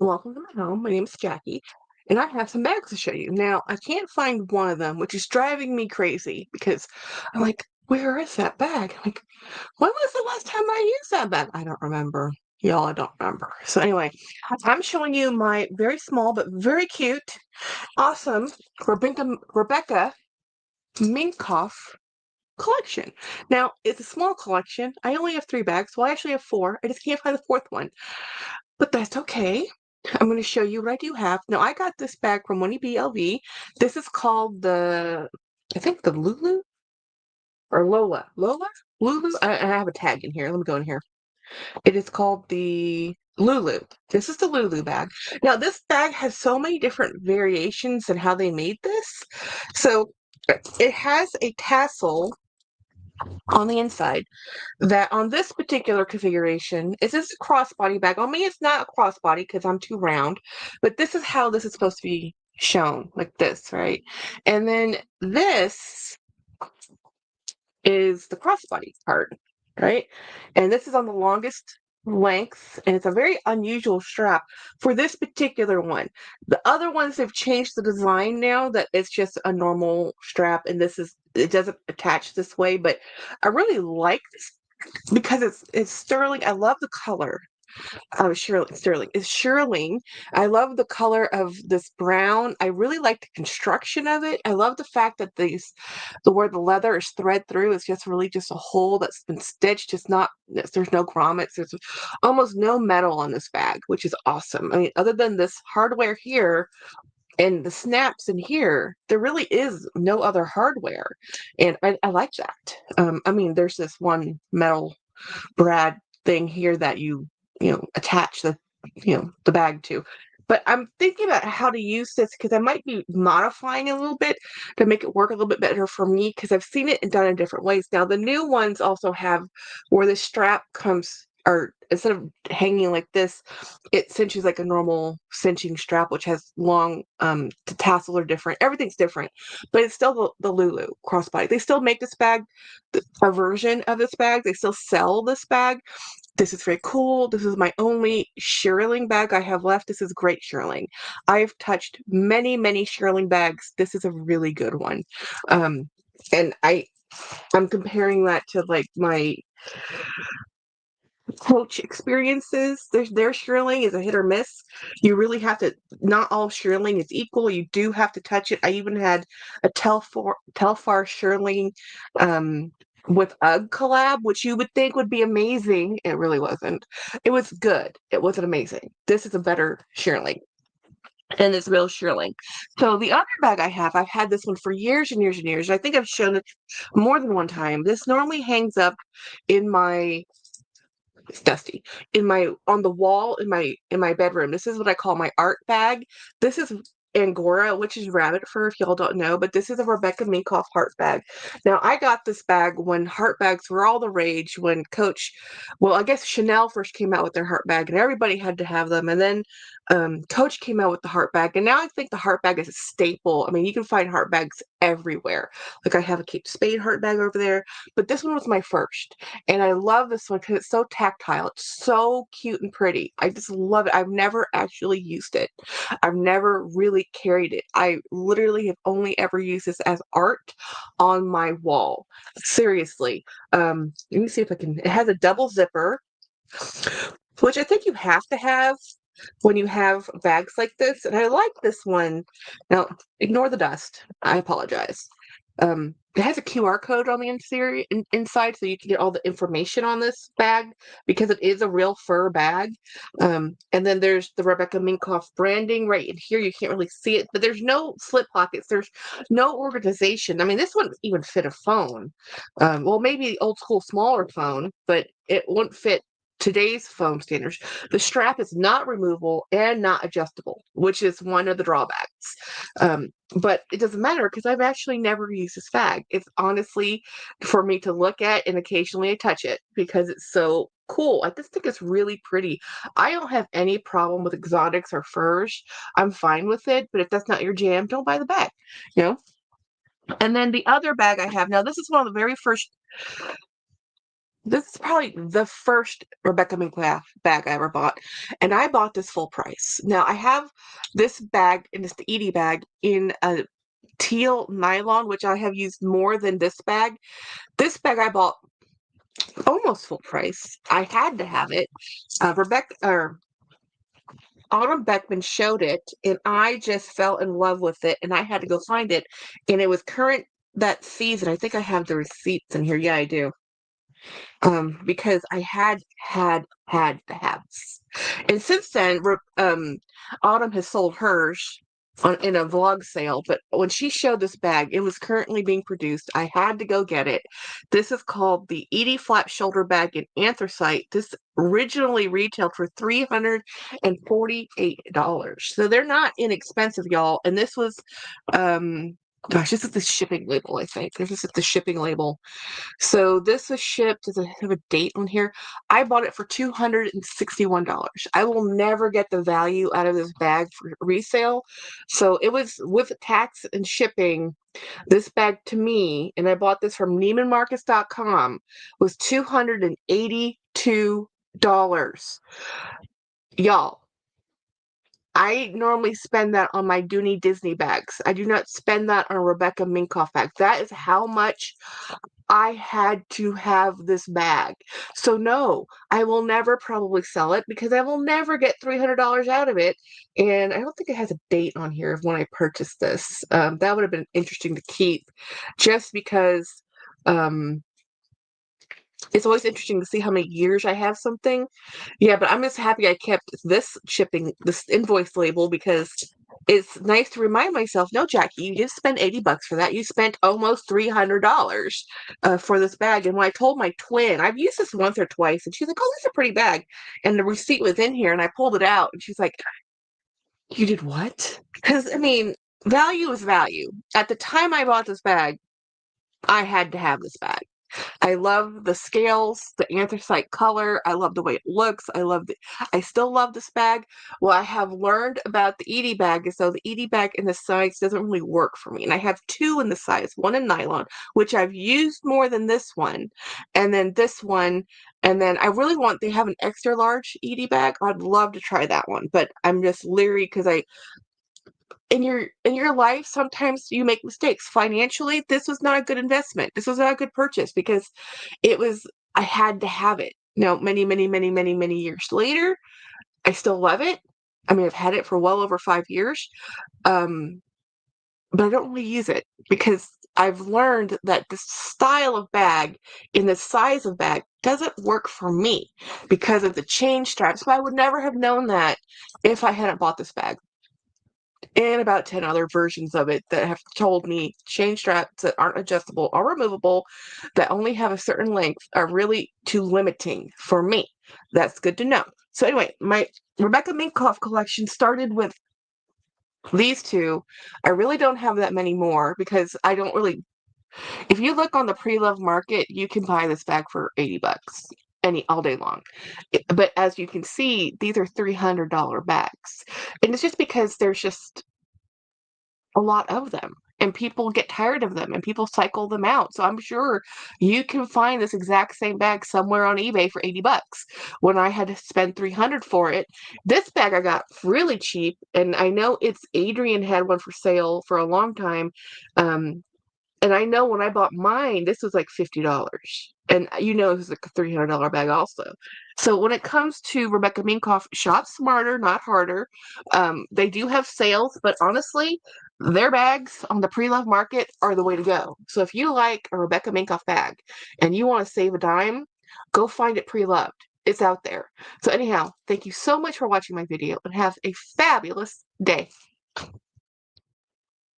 Welcome to my home. My name is Jackie, and I have some bags to show you. Now, I can't find one of them, which is driving me crazy because I'm like, where is that bag? I'm like, when was the last time I used that bag? I don't remember. Y'all, I don't remember. So anyway, I'm showing you my very small but very cute, awesome Rebecca Minkoff collection. Now, it's a small collection. I only have 3 bags. Well, I actually have 4. I just can't find the 4th one. But that's okay. I'm going to show you what I do have. Now, I got this bag from Winnie BLV. This is called I think the Lulu or Lola. Lola? Lulu? I have a tag in here. Let me go in here. It is called the Lulu. This is the Lulu bag. Now, this bag has so many different variations in how they made this. So, it has a tassel on the inside that on this particular configuration is this a crossbody bag. On me, it's not a crossbody because I'm too round, but this is how this is supposed to be shown, like this, right? And then this is the crossbody part, right? And this is on the longest length, and it's a very unusual strap for this particular one. The other ones, they've changed the design now that it's just a normal strap, and it doesn't attach this way, but I really like this because it's sterling. I love the color. Sterling. It's shearling. I love the color of this brown. I really like the construction of it. I love the fact that where the leather is thread through is just really just a hole that's been stitched. There's no grommets. There's almost no metal on this bag, which is awesome. I mean, other than this hardware here and the snaps in here, there really is no other hardware, and I like that. I mean, there's this one metal brad thing here that you attach the bag to. But I'm thinking about how to use this because I might be modifying it a little bit to make it work a little bit better for me because I've seen it done in different ways. Now, the new ones also have where the strap comes, or instead of hanging like this, it cinches like a normal cinching strap, which has long, the tassels are different. Everything's different, but it's still the Lulu crossbody. They still make this bag, a version of this bag. They still sell this bag. This is very cool. This is my only shearling bag I have left. This is great shearling. I've touched many, many shearling bags. This is a really good one. And I'm comparing that to like my Coach experiences. Their shearling is a hit or miss. You really have to. Not all shearling is equal. You do have to touch it. I even had a Telfar shearling with UGG collab, which you would think would be amazing. It really wasn't. It was good. It wasn't amazing. This is a better shearling. And it's real shearling. So the other bag I've had this one for years and years and years. I think I've shown it more than one time. This normally hangs up in my it's dusty on the wall in my bedroom. This is what I call my art bag. This is Angora, which is rabbit fur, if y'all don't know, but this is a Rebecca Minkoff heart bag. Now, I got this bag when heart bags were all the rage, when I guess Chanel first came out with their heart bag, and everybody had to have them, and then Coach came out with the heart bag, and now I think the heart bag is a staple. I mean, you can find heart bags everywhere. Like I have a Kate Spade heart bag over there, but this one was my first. And I love this one because it's so tactile. It's so cute and pretty. I just love it. I've never actually used it. I've never really carried it. I literally have only ever used this as art on my wall. Seriously. Let me see if I can. It has a double zipper, which I think you have to have when you have bags like this. And I like this one. Now, ignore the dust. I apologize. It has a QR code on the inside, so you can get all the information on this bag because it is a real fur bag. And then there's the Rebecca Minkoff branding right in here. You can't really see it, but there's no slip pockets. There's no organization. I mean, this wouldn't even fit a phone. Well, maybe old school smaller phone, but it wouldn't fit today's phone standards. The strap is not removable and not adjustable, which is one of the drawbacks. But it doesn't matter because I've actually never used this bag. It's honestly for me to look at, and occasionally I touch it because it's so cool. I just think it's really pretty. I don't have any problem with exotics or furs. I'm fine with it, but if that's not your jam, don't buy the bag, you know? And then the other bag I have now, this is one of the very first This is probably the first Rebecca Minkoff bag I ever bought, and I bought this full price. Now I have this bag, and it's the Edie bag in a teal nylon, which I have used more than this bag. This bag I bought almost full price. I had to have it. Rebecca or Autumn Beckman showed it, and I just fell in love with it, and I had to go find it, and it was current that season. I think I have the receipts in here. Yeah, I do. Because I had to have this. And since then, Autumn has sold hers in a vlog sale. But when she showed this bag, it was currently being produced. I had to go get it. This is called the Edie Flap Shoulder Bag in Anthracite. This originally retailed for $348. So they're not inexpensive, y'all. And this was, gosh, this is the shipping label, I think. This is the shipping label. So this was shipped. Does it have a date on here? I bought it for $261. I will never get the value out of this bag for resale. So it was with tax and shipping. This bag to me, and I bought this from NeimanMarcus.com, was $282. Y'all, I normally spend that on my Dooney Disney bags. I do not spend that on a Rebecca Minkoff bag. That is how much I had to have this bag. So no, I will never probably sell it because I will never get $300 out of it. And I don't think it has a date on here of when I purchased this. That would have been interesting to keep just because um, it's always interesting to see how many years I have something. Yeah, but I'm just happy I kept this invoice label because it's nice to remind myself, no, Jackie, you didn't spend $80 for that. You spent almost $300 for this bag. And when I told my twin, I've used this once or twice, and she's like, oh, this is a pretty bag. And the receipt was in here, and I pulled it out, and she's like, you did what? Because, I mean, value is value. At the time I bought this bag, I had to have this bag. I love the scales, the anthracite color. I love the way it looks. I still love this bag. What I have learned about the Edie bag is though the Edie bag in the size doesn't really work for me. And I have two in the size, one in nylon, which I've used more than this one, and then this one. And then I really want, they have an extra large Edie bag. I'd love to try that one, but I'm just leery because in your life sometimes you make mistakes financially. This was not a good investment. This was not a good purchase because it was, I had to have it. Now many years later, I still love it. I mean, I've had it for well over 5 years, um but I don't really use it because I've learned that this style of bag in the size of bag doesn't work for me because of the chain straps. So I would never have known that if I hadn't bought this bag, and about 10 other versions of it that have told me chain straps that aren't adjustable or removable that only have a certain length are really too limiting for me. That's good to know. So anyway, my Rebecca Minkoff collection started with these two. I really don't have that many more because I don't really, if you look on the pre-loved market, you can buy this bag for $80 any all day long. But as you can see, these are $300 bags. And it's just because there's just a lot of them and people get tired of them and people cycle them out. So I'm sure you can find this exact same bag somewhere on eBay for $80 when I had to spend 300 for it. This bag I got really cheap, and I know it's Adrian had one for sale for a long time. Um, and I know when I bought mine, this was like $50. And it was like a $300 bag also. So when it comes to Rebecca Minkoff, shop smarter, not harder. They do have sales, but honestly, their bags on the pre-love market are the way to go. So if you like a Rebecca Minkoff bag and you want to save a dime, go find it pre-loved. It's out there. So anyhow, thank you so much for watching my video and have a fabulous day.